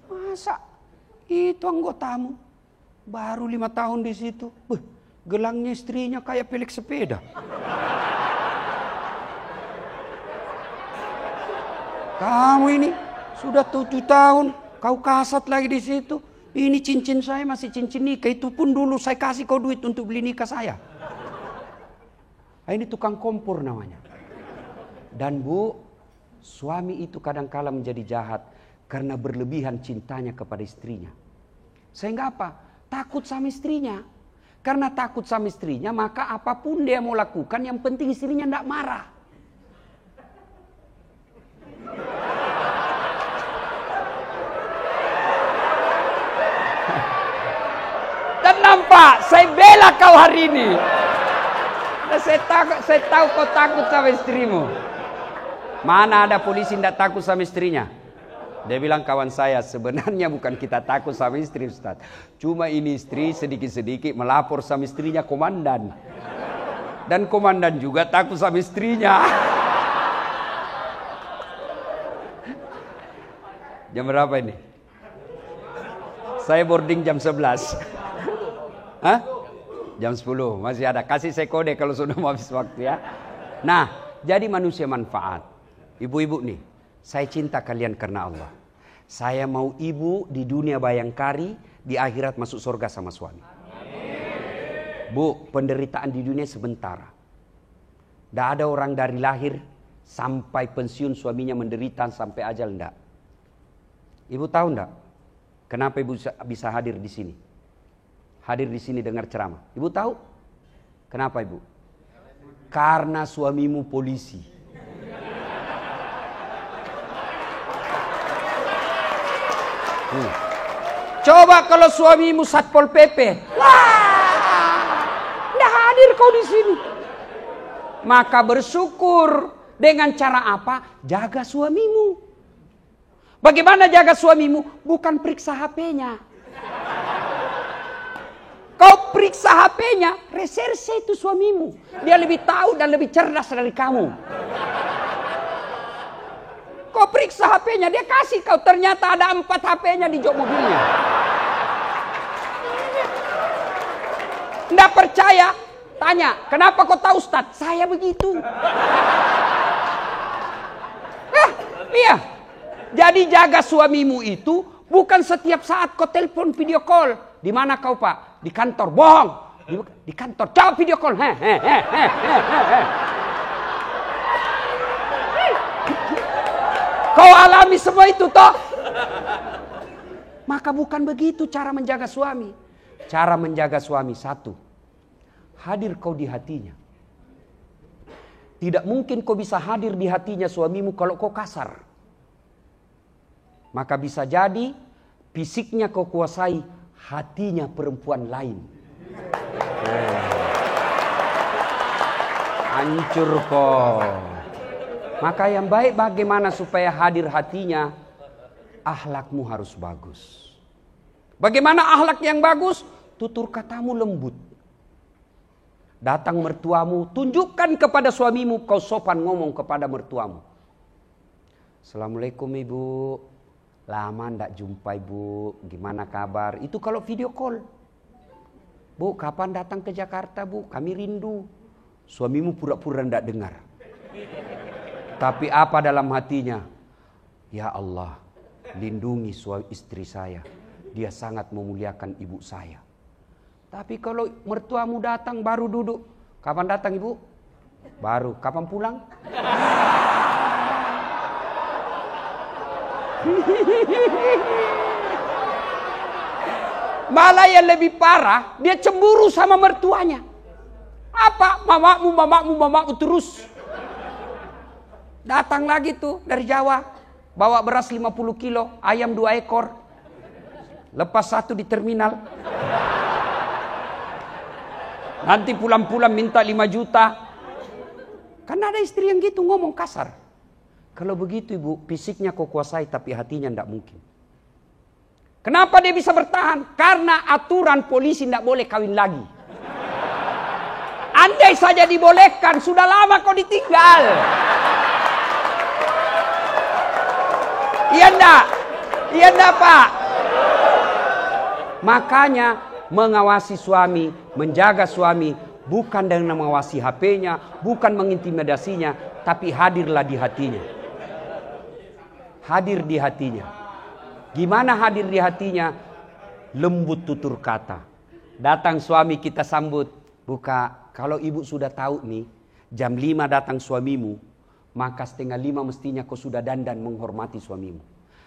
Speaker 1: Masa itu anggotamu baru 5 tahun di situ, gelangnya istrinya kayak pelek sepeda. Kamu ini sudah 7 tahun, kau kasat lagi di situ. Ini cincin saya masih cincin nikah, itu pun dulu saya kasih kau duit untuk beli nikah saya. Ini tukang kompor namanya. Dan Bu, suami itu kadang-kala menjadi jahat karena berlebihan cintanya kepada istrinya. Sehingga apa? Takut sama istrinya. Karena takut sama istrinya, maka apapun dia mau lakukan, yang penting istrinya tidak marah. Dan nampak, saya bela kau hari ini. Dan saya tahu kau takut sama istrimu. Mana ada polisi tidak takut sama istrinya? Dia bilang, kawan saya, sebenarnya bukan kita takut sama istri, Ustaz. Cuma ini istri sedikit-sedikit melapor sama istrinya komandan. Dan komandan juga takut sama istrinya. Jam berapa ini? Saya boarding jam 11. Hah? Jam 10, masih ada. Kasih saya kode kalau sudah mau habis waktu ya. Nah, jadi manusia manfaat. Ibu-ibu nih, saya cinta kalian karena Allah. Saya mau ibu di dunia bayangkari, di akhirat masuk surga sama suami. Bu, penderitaan di dunia sebentar. Tidak ada orang dari lahir sampai pensiun suaminya menderita sampai ajal, enggak. Ibu tahu enggak? Kenapa ibu bisa hadir di sini? Hadir di sini dengar ceramah. Ibu tahu? Kenapa ibu? Karena suamimu polisi. Coba kalau suamimu Satpol PP. Nggak hadir kau di sini. Maka bersyukur. Dengan cara apa? Jaga suamimu. Bagaimana jaga suamimu? Bukan periksa HP-nya. Kau periksa HP-nya, reserse itu suamimu. Dia lebih tahu dan lebih cerdas dari kamu. Kau periksa HP-nya, dia kasih kau, ternyata ada 4 HP-nya di jok mobilnya. Nggak percaya? Tanya, kenapa kau tahu Ustaz? Saya begitu. Iya. Jadi jaga suamimu itu bukan setiap saat kau telepon video call. Di mana kau Pak? Di kantor. Bohong. Di kantor. Jawab video call. Kau alami semua itu toh? Maka bukan begitu cara menjaga suami. Cara menjaga suami satu. Hadir kau di hatinya. Tidak mungkin kau bisa hadir di hatinya suamimu kalau kau kasar. Maka bisa jadi fisiknya kau kuasai, hatinya perempuan lain. Hancur kau. Maka yang baik bagaimana supaya hadir hatinya? Akhlakmu harus bagus. Bagaimana akhlak yang bagus? Tutur katamu lembut. Datang mertuamu, tunjukkan kepada suamimu kau sopan ngomong kepada mertuamu. Assalamualaikum ibu. Lama ndak jumpa ibu. Gimana kabar? Itu kalau video call. Bu, kapan datang ke Jakarta bu? Kami rindu. Suamimu pura-pura ndak dengar. Tapi apa dalam hatinya? Ya Allah, lindungi istri saya. Dia sangat memuliakan ibu saya. Tapi kalau mertuamu datang baru duduk. Kapan datang ibu? Baru, kapan pulang? Malah yang lebih parah, dia cemburu sama mertuanya. Apa? Mamamu terus. Datang lagi tuh dari Jawa, bawa beras 50 kilo, ayam 2 ekor. Lepas 1 di terminal. Nanti pulang-pulang minta 5 juta. Karena ada istri yang gitu ngomong kasar. Kalau begitu ibu, fisiknya kau kuasai tapi hatinya tidak mungkin. Kenapa dia bisa bertahan? Karena aturan polisi tidak boleh kawin lagi. Andai saja dibolehkan, sudah lama kau ditinggal. Iya enggak? Iya enggak Pak? Makanya mengawasi suami, menjaga suami, bukan dengan mengawasi HP-nya, bukan mengintimidasinya, tapi hadirlah di hatinya. Hadir di hatinya. Gimana hadir di hatinya? Lembut tutur kata. Datang suami kita sambut, buka. Kalau ibu sudah tahu nih, jam 5 datang suamimu, maka 4:30 mestinya kau sudah dandan menghormati suamimu.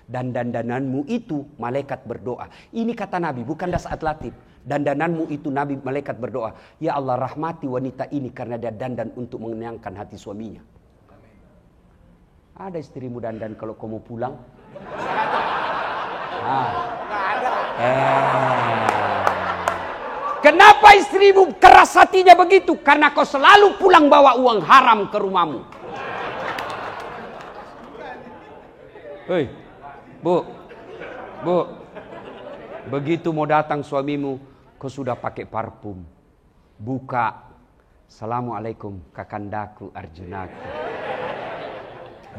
Speaker 1: Dan dandananmu itu malaikat berdoa. Ini kata Nabi, bukan dasar latif. Dandananmu itu Nabi malaikat berdoa. Ya Allah rahmati wanita ini karena dia dandan untuk menyenangkan hati suaminya. Ada istrimu dandan kalau kau mau pulang? Kenapa istrimu keras hatinya begitu? Karena kau selalu pulang bawa uang haram ke rumahmu. Hei, Bu, begitu mau datang suamimu, kau sudah pakai parfum. Buka, Assalamualaikum kakandaku Arjunaku.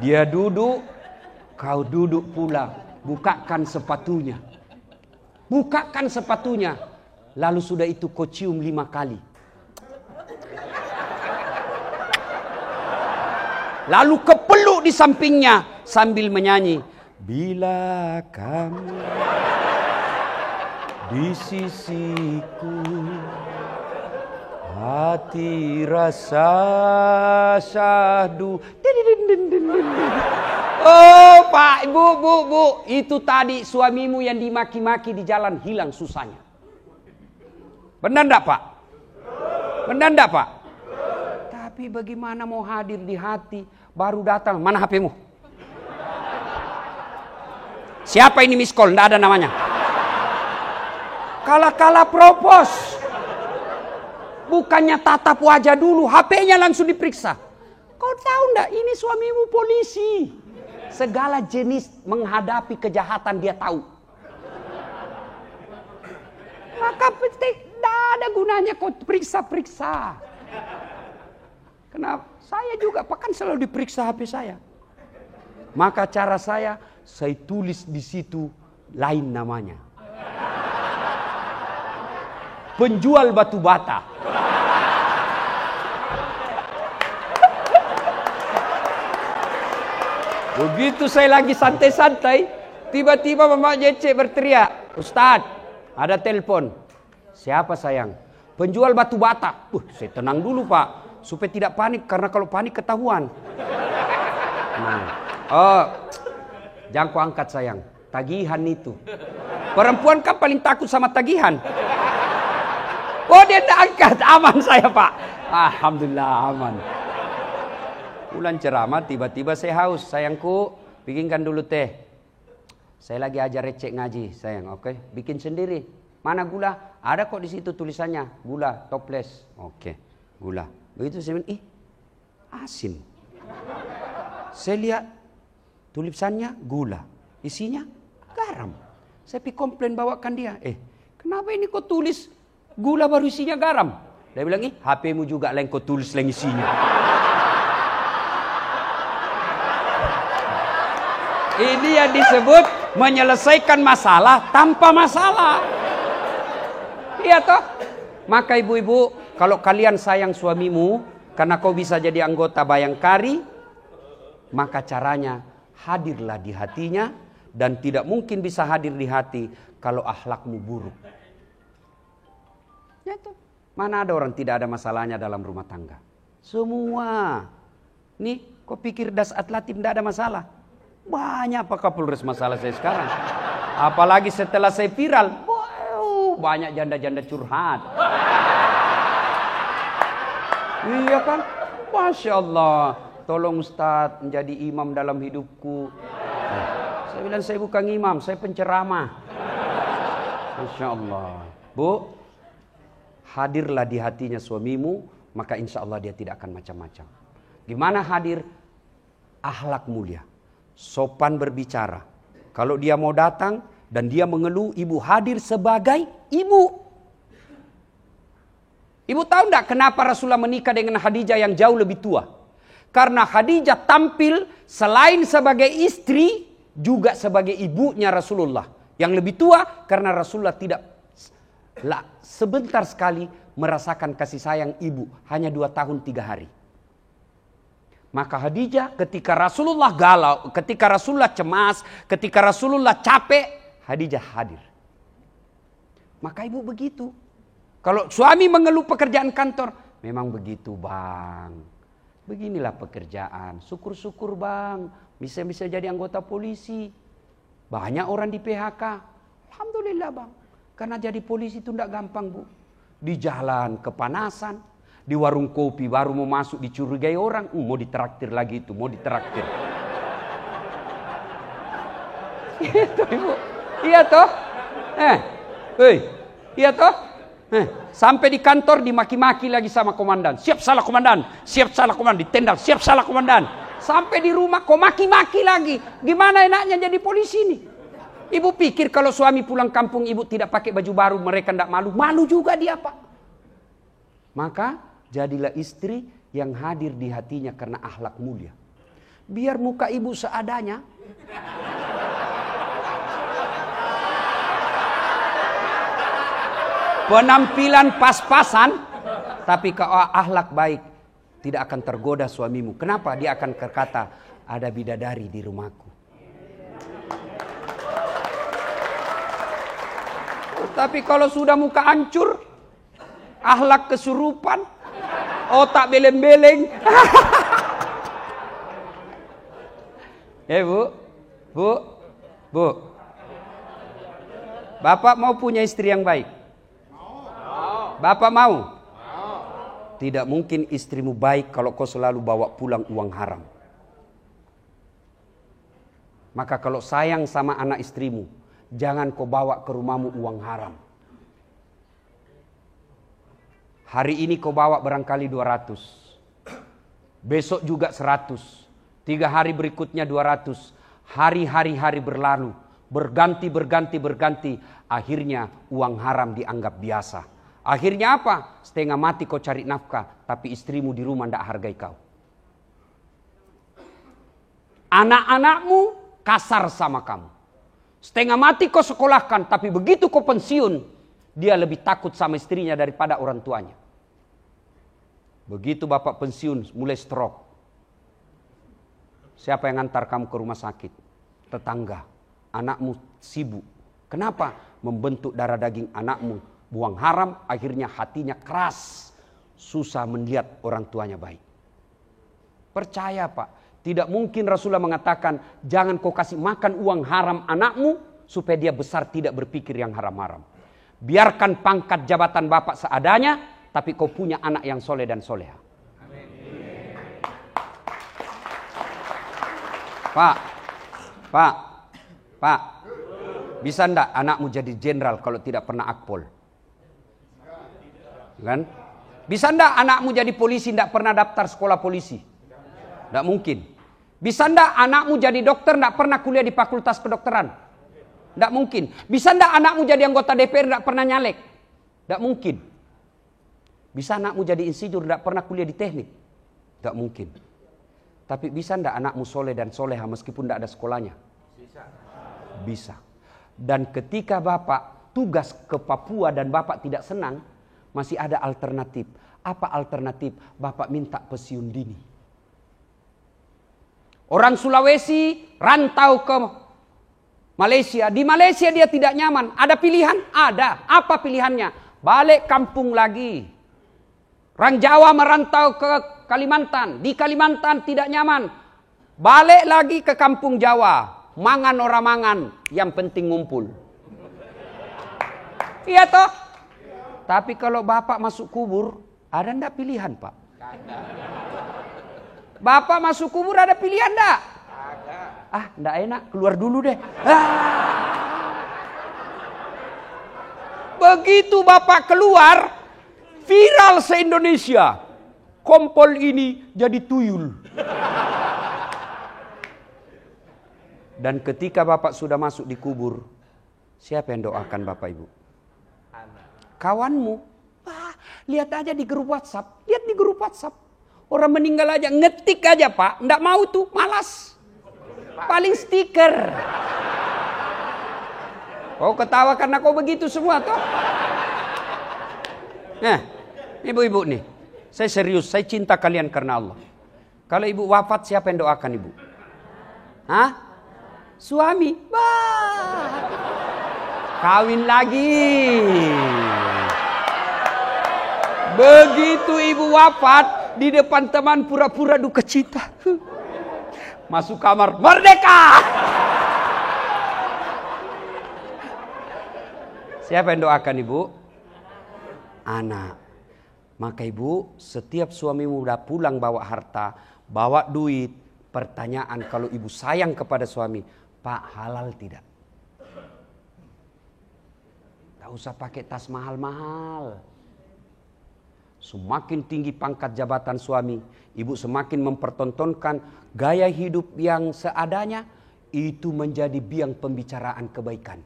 Speaker 1: Dia duduk, kau duduk pula. Bukakan sepatunya. Bukakan sepatunya. Lalu sudah itu kau cium 5 kali. Lalu kepeluk di sampingnya sambil menyanyi. Bila kamu di sisiku, hati rasa syahdu. Oh Pak, Bu, itu tadi suamimu yang dimaki-maki di jalan hilang susahnya. Benar enggak Pak? Benar enggak Pak? Tapi bagaimana mau hadir di hati, baru datang, mana HP-mu? Siapa ini miss call? Enggak ada namanya. Kala-kala propos. Bukannya tatap wajah dulu, HP-nya langsung diperiksa. Kau tahu enggak, ini suamimu polisi. Segala jenis menghadapi kejahatan dia tahu. Maka tidak ada gunanya kau periksa-periksa. Kenapa? Saya juga kan selalu diperiksa HP saya. Maka cara saya tulis di situ lain namanya. Penjual batu bata. Begitu saya lagi santai-santai, tiba-tiba Mama Jece berteriak, Ustadz, ada telepon. Siapa sayang? Penjual batu bata. Saya tenang dulu Pak, supaya tidak panik, karena kalau panik ketahuan. Jangan kau angkat sayang, tagihan itu. Perempuan kan paling takut sama tagihan. Oh dia tak angkat, aman saya Pak. Alhamdulillah aman. Bulan ceramah tiba-tiba saya haus. Sayangku, bikinkan dulu teh. Saya lagi ajar recek ngaji sayang, oke? Bikin sendiri. Mana gula? Ada kok di situ tulisannya, gula toples. Oke, gula. Begitu saya bilang, asin. Saya lihat tulisannya gula, isinya garam. Saya pergi komplain bawakan dia. Kenapa ini kau tulis gula baru isinya garam? Dia bilang, HP-mu juga lain kau tulis lain isinya. Ini yang disebut menyelesaikan masalah tanpa masalah. Iya toh? Maka ibu-ibu, kalau kalian sayang suamimu, karena kau bisa jadi anggota Bayangkari, maka caranya hadirlah di hatinya, dan tidak mungkin bisa hadir di hati kalau akhlakmu buruk. Ya toh? Mana ada orang tidak ada masalahnya dalam rumah tangga? Semua. Nih, kok pikir das atlatim tidak ada masalah? Banyak Pak Kapolres masalah saya sekarang. Apalagi setelah saya viral, wow, banyak janda-janda curhat. Iya kan? Masya Allah. Tolong Ustadz menjadi imam dalam hidupku. Saya bilang saya bukan imam, saya penceramah. Masya Allah. Bu, hadirlah di hatinya suamimu, maka insya Allah dia tidak akan macam-macam. Gimana hadir? Akhlak mulia. Sopan berbicara. Kalau dia mau datang dan dia mengeluh, ibu hadir sebagai ibu. Ibu tahu enggak kenapa Rasulullah menikah dengan Khadijah yang jauh lebih tua? Karena Khadijah tampil selain sebagai istri, juga sebagai ibunya Rasulullah. Yang lebih tua karena Rasulullah tidak sebentar sekali merasakan kasih sayang ibu. Hanya 2 tahun 3 hari. Maka Khadijah ketika Rasulullah galau, ketika Rasulullah cemas, ketika Rasulullah capek, Khadijah hadir. Maka ibu begitu. Kalau suami mengeluh pekerjaan kantor, memang begitu bang. Beginilah pekerjaan. Syukur-syukur bang, bisa jadi anggota polisi. Banyak orang di PHK. Alhamdulillah bang. Karena jadi polisi itu tidak gampang bu. Di jalan kepanasan. Di warung kopi baru mau masuk dicurigai orang. Mau ditraktir lagi itu, mau ditraktir. Itu ibu. Iya toh? Iya toh? Sampai di kantor dimaki-maki lagi sama komandan. Siap salah komandan, siap salah komandan, ditendang, siap salah komandan. Sampai di rumah kok maki-maki lagi. Gimana enaknya jadi polisi nih? Ibu pikir kalau suami pulang kampung ibu tidak pakai baju baru mereka tidak malu? Malu juga dia pak. Maka jadilah istri yang hadir di hatinya karena akhlak mulia. Biar muka ibu seadanya. Penampilan pas-pasan, tapi kalau akhlak baik tidak akan tergoda suamimu. Kenapa? Dia akan berkata, ada bidadari di rumahku. Tapi kalau sudah muka hancur, akhlak kesurupan, otak beleng-beleng. Bu. Bapak mau punya istri yang baik? Bapak mau? Tidak mungkin istrimu baik kalau kau selalu bawa pulang uang haram. Maka kalau sayang sama anak istrimu, jangan kau bawa ke rumahmu uang haram. Hari ini kau bawa barangkali 200. Besok juga 100. 3 hari berikutnya 200. Hari-hari berlalu. Berganti. Akhirnya uang haram dianggap biasa. Akhirnya apa? Setengah mati kau cari nafkah, tapi istrimu di rumah tidak hargai kau. Anak-anakmu kasar sama kamu. Setengah mati kau sekolahkan, tapi begitu kau pensiun, dia lebih takut sama istrinya daripada orang tuanya. Begitu bapak pensiun, mulai stroke. Siapa yang ngantar kamu ke rumah sakit? Tetangga. Anakmu sibuk. Kenapa? Membentuk darah daging anakmu. Buang haram, akhirnya hatinya keras. Susah melihat orang tuanya baik. Percaya pak, tidak mungkin Rasulullah mengatakan, jangan kau kasih makan uang haram anakmu, supaya dia besar tidak berpikir yang haram-haram. Biarkan pangkat jabatan bapak seadanya, tapi kau punya anak yang soleh dan soleha. Pak, bisa ndak anakmu jadi jenderal kalau tidak pernah akpol? Kan? Bisa ndak anakmu jadi polisi ndak pernah daftar sekolah polisi? Ndak mungkin. Bisa ndak anakmu jadi dokter ndak pernah kuliah di fakultas kedokteran? Ndak mungkin. Bisa ndak anakmu jadi anggota DPR ndak pernah nyalek? Ndak mungkin. Bisa anakmu jadi insinyur ndak pernah kuliah di teknik? Ndak mungkin. Tapi bisa ndak anakmu soleh dan soleha meskipun ndak ada sekolahnya? Bisa. Dan ketika bapak tugas ke Papua dan bapak tidak senang, masih ada alternatif. Apa alternatif? Bapak minta pensiun dini. Orang Sulawesi rantau ke Malaysia. Di Malaysia dia tidak nyaman. Ada pilihan? Ada. Apa pilihannya? Balik kampung lagi. Orang Jawa merantau ke Kalimantan. Di Kalimantan tidak nyaman. Balik lagi ke kampung Jawa. Mangan orang mangan. Yang penting ngumpul. Iya toh? Tapi kalau bapak masuk kubur, ada ndak pilihan pak? Bapak masuk kubur ada pilihan ndak? Ah, ndak enak, keluar dulu deh. Begitu bapak keluar, viral se-Indonesia. Kompol ini jadi tuyul. Dan ketika bapak sudah masuk di kubur, siapa yang doakan bapak ibu? Kawanmu. Wah, lihat aja di grup WhatsApp. Lihat di grup WhatsApp. Orang meninggal aja, ngetik aja pak. Nggak mau tuh, malas. Paling stiker. Kau ketawa karena kau begitu semua toh? Nah, ibu-ibu nih. Saya serius, saya cinta kalian karena Allah. Kalau ibu wafat, siapa yang doakan ibu? Hah? Suami. Wah. Kawin lagi. Begitu ibu wafat, di depan teman pura-pura duka cita. Masuk kamar, merdeka! Siapa yang doakan ibu? Anak. Maka ibu, setiap suamimu udah pulang bawa harta, bawa duit, pertanyaan kalau ibu sayang kepada suami, Pak, halal tidak? Tak usah pakai tas mahal-mahal. Semakin tinggi pangkat jabatan suami, ibu semakin mempertontonkan gaya hidup yang seadanya, itu menjadi biang pembicaraan kebaikan.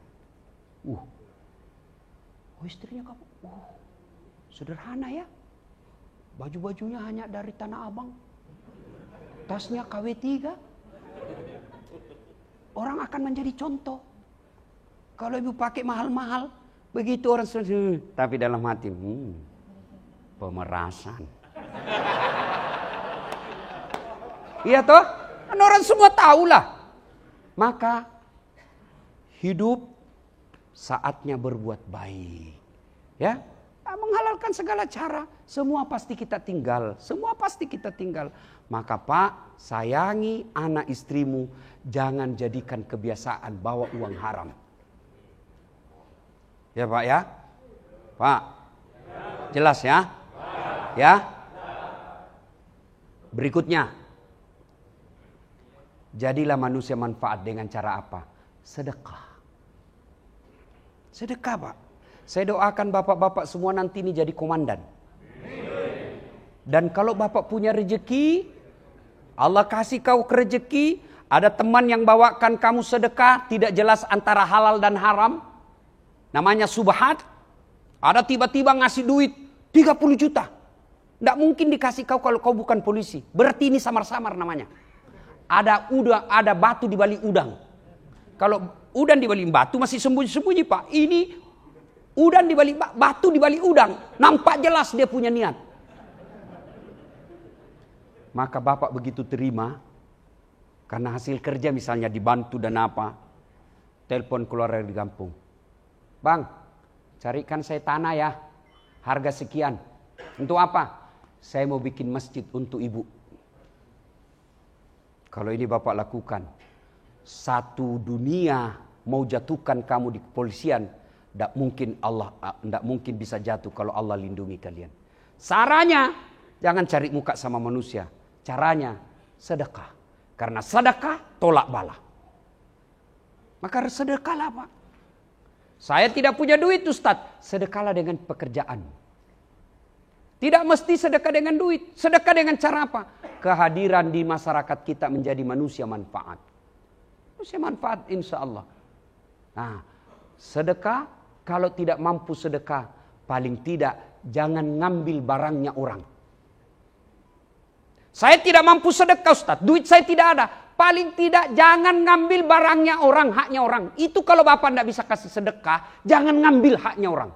Speaker 1: Oh istrinya kamu, sederhana ya. Baju-bajunya hanya dari Tanah Abang. Tasnya KW3. Orang akan menjadi contoh. Kalau ibu pakai mahal-mahal, begitu orang tapi dalam hati, pemerasan. Iya toh? Kan orang semua tahulah. Maka hidup saatnya berbuat baik. Ya, menghalalkan segala cara. Semua pasti kita tinggal. Semua pasti kita tinggal. Maka Pak, sayangi anak istrimu. Jangan jadikan kebiasaan bawa uang haram. Ya Pak ya? Pak, jelas ya? Ya. Berikutnya. Jadilah manusia manfaat dengan cara apa? Sedekah. Sedekah Pak. Saya doakan bapak-bapak semua nanti ini jadi komandan. Dan kalau bapak punya rezeki, Allah kasih kau rezeki, ada teman yang bawakan kamu sedekah, tidak jelas antara halal dan haram. Namanya subhat. Ada tiba-tiba ngasih duit 30 juta. Tidak mungkin dikasih kau kalau kau bukan polisi. Berarti ini samar-samar namanya. Ada udang, ada batu di balik udang. Kalau udang di balik batu masih sembunyi-sembunyi Pak. Ini udang di balik batu di balik udang. Nampak jelas dia punya niat. Maka bapak begitu terima. Karena hasil kerja misalnya dibantu dan apa. Telepon keluar dari kampung. Bang, carikan saya tanah ya. Harga sekian. Untuk apa? Saya mau bikin masjid untuk ibu. Kalau ini bapak lakukan, satu dunia mau jatuhkan kamu di kepolisian, tidak mungkin bisa jatuh kalau Allah lindungi kalian. Caranya, jangan cari muka sama manusia. Caranya, sedekah. Karena sedekah tolak bala. Maka sedekahlah Pak. Saya tidak punya duit Ustaz, sedekahlah dengan pekerjaan. Tidak mesti sedekah dengan duit. Sedekah dengan cara apa? Kehadiran di masyarakat kita menjadi manusia manfaat. Manusia manfaat insya Allah. Nah, sedekah, kalau tidak mampu sedekah, paling tidak jangan ngambil barangnya orang. Saya tidak mampu sedekah Ustaz, duit saya tidak ada. Paling tidak jangan ngambil barangnya orang, haknya orang. Itu kalau Bapak tidak bisa kasih sedekah, jangan ngambil haknya orang.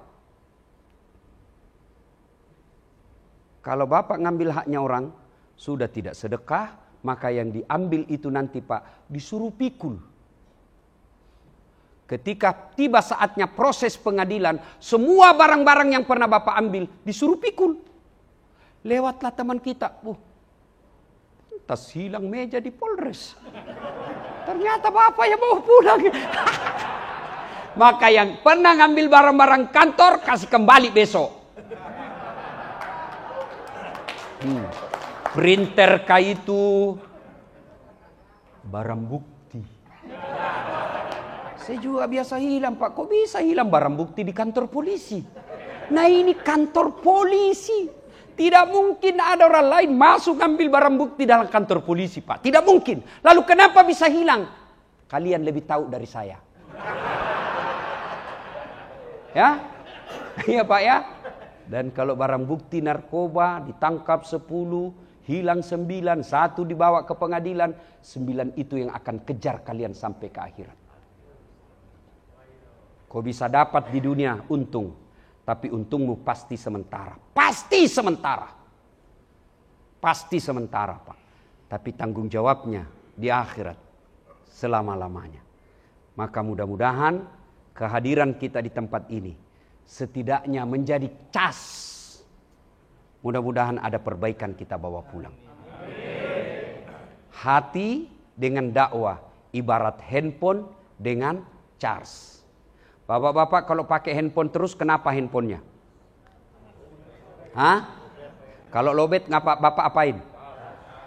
Speaker 1: Kalau Bapak ngambil haknya orang, sudah tidak sedekah, maka yang diambil itu nanti Pak, disuruh pikul. Ketika tiba saatnya proses pengadilan, semua barang-barang yang pernah Bapak ambil, disuruh pikul. Lewatlah teman kita, tas hilang meja di Polres. Ternyata bapak yang bawa pulang. Maka yang pernah ngambil barang-barang kantor, kasih kembali besok. Printer kayak itu barang bukti. Saya juga biasa hilang, Pak. Kok bisa hilang barang bukti di kantor polisi? Nah, ini kantor polisi. Tidak mungkin ada orang lain masuk ambil barang bukti dalam kantor polisi, Pak. Tidak mungkin. Lalu kenapa bisa hilang? Kalian lebih tahu dari saya. Ya? Iya, Pak ya? Dan kalau barang bukti narkoba ditangkap 10, hilang 9, 1 dibawa ke pengadilan, 9 itu yang akan kejar kalian sampai ke akhirat. Kau bisa dapat di dunia untung, tapi untungmu pasti sementara. Pasti sementara. Pasti sementara, Pak. Tapi tanggung jawabnya di akhirat selama-lamanya. Maka mudah-mudahan kehadiran kita di tempat ini setidaknya menjadi cas. Mudah-mudahan ada perbaikan kita bawa pulang. Hati dengan dakwah ibarat handphone dengan charge. Bapak-bapak kalau pakai handphone terus, kenapa handphonenya? Hah? Kalau lobet ngapa bapak apain?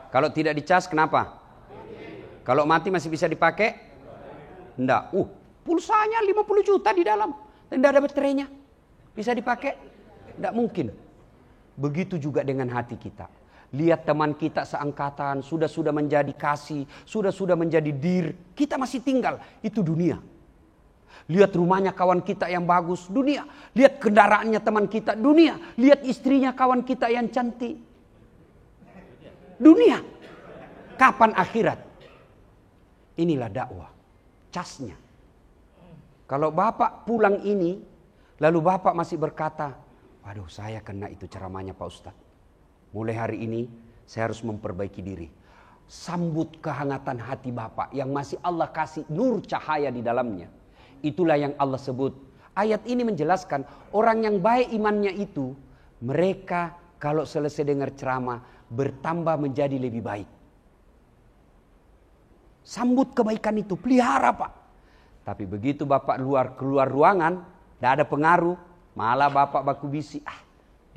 Speaker 1: Kalau tidak dicas kenapa? Kalau mati masih bisa dipakai? Enggak. Pulsanya 50 juta di dalam. Tidak ada baterainya. Bisa dipakai? Tidak mungkin. Begitu juga dengan hati kita. Lihat teman kita seangkatan, sudah menjadi kasih, sudah menjadi dir. Kita masih tinggal. Itu dunia. Lihat rumahnya kawan kita yang bagus, dunia. Lihat kendaraannya teman kita, dunia. Lihat istrinya kawan kita yang cantik, dunia. Kapan akhirat? Inilah dakwah, casnya. Kalau bapak pulang ini, lalu bapak masih berkata, waduh saya kena itu ceramahnya Pak Ustadz. Mulai hari ini saya harus memperbaiki diri. Sambut kehangatan hati bapak yang masih Allah kasih nur cahaya di dalamnya. Itulah yang Allah sebut. Ayat ini menjelaskan orang yang baik imannya itu, mereka kalau selesai dengar ceramah bertambah menjadi lebih baik. Sambut kebaikan itu, pelihara Pak. Tapi begitu bapak keluar ruangan, tidak ada pengaruh, malah bapak baku bisi,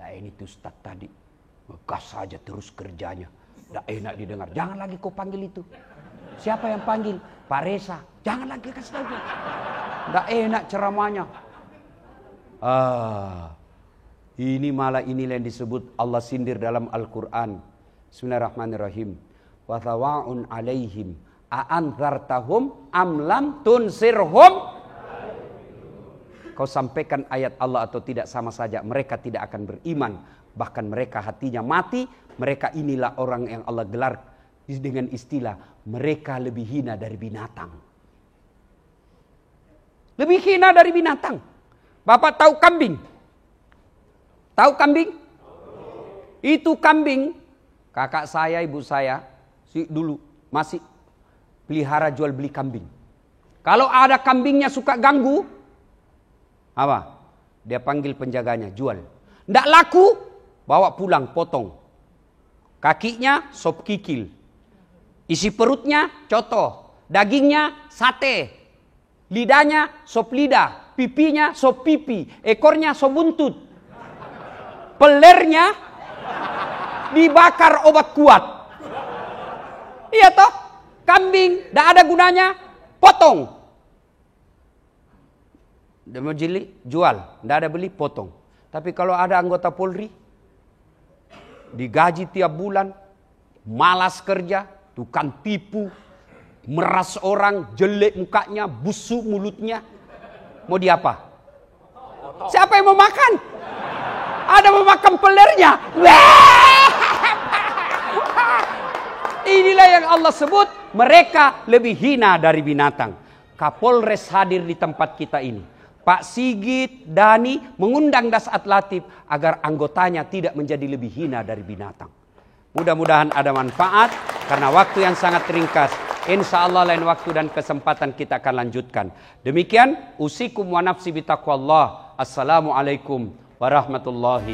Speaker 1: ini tuh Ustaz tadi, ngegas saja terus kerjanya, tidak enak didengar. Jangan lagi kau panggil itu. Siapa yang panggil? Pak Reza. Jangan lagi kasih tahu. Tidak enak ceramahnya. Ini malah inilah yang disebut Allah sindir dalam Al-Quran. Bismillahirrahmanirrahim. Wa thawa'un alaihim a'anzartahum am lam tunsirhum. Kau sampaikan ayat Allah atau tidak sama saja, mereka tidak akan beriman. Bahkan mereka hatinya mati. Mereka inilah orang yang Allah gelar dengan istilah mereka lebih hina dari binatang. Lebih hina dari binatang. Bapak tahu kambing? Tahu kambing? Itu kambing, kakak saya, ibu saya dulu masih pelihara jual beli kambing. Kalau ada kambingnya suka ganggu, apa? Dia panggil penjaganya, jual. Ndak laku, bawa pulang, potong. Kakinya sop kikil. Isi perutnya coto. Dagingnya sate. Lidahnya sop lidah. Pipinya sop pipi. Ekornya sop buntut. Pelernya dibakar obat kuat. Iya toh? Kambing, ndak ada gunanya, potong. Dia mau jeli, jual. Ndak ada beli, potong. Tapi kalau ada anggota Polri, digaji tiap bulan, malas kerja, tukang tipu, meras orang, jelek mukanya, busuk mulutnya, mau diapa? Siapa yang mau makan? Ada mau makan pelernya. Inilah yang Allah sebut mereka lebih hina dari binatang. Kapolres hadir di tempat kita ini. Pak Sigit, Dani mengundang Dasat Latif agar anggotanya tidak menjadi lebih hina dari binatang. Mudah-mudahan ada manfaat karena waktu yang sangat ringkas. Insya Allah lain waktu dan kesempatan kita akan lanjutkan. Demikian usikum wa nafsi bitaqwallah. Assalamualaikum warahmatullahi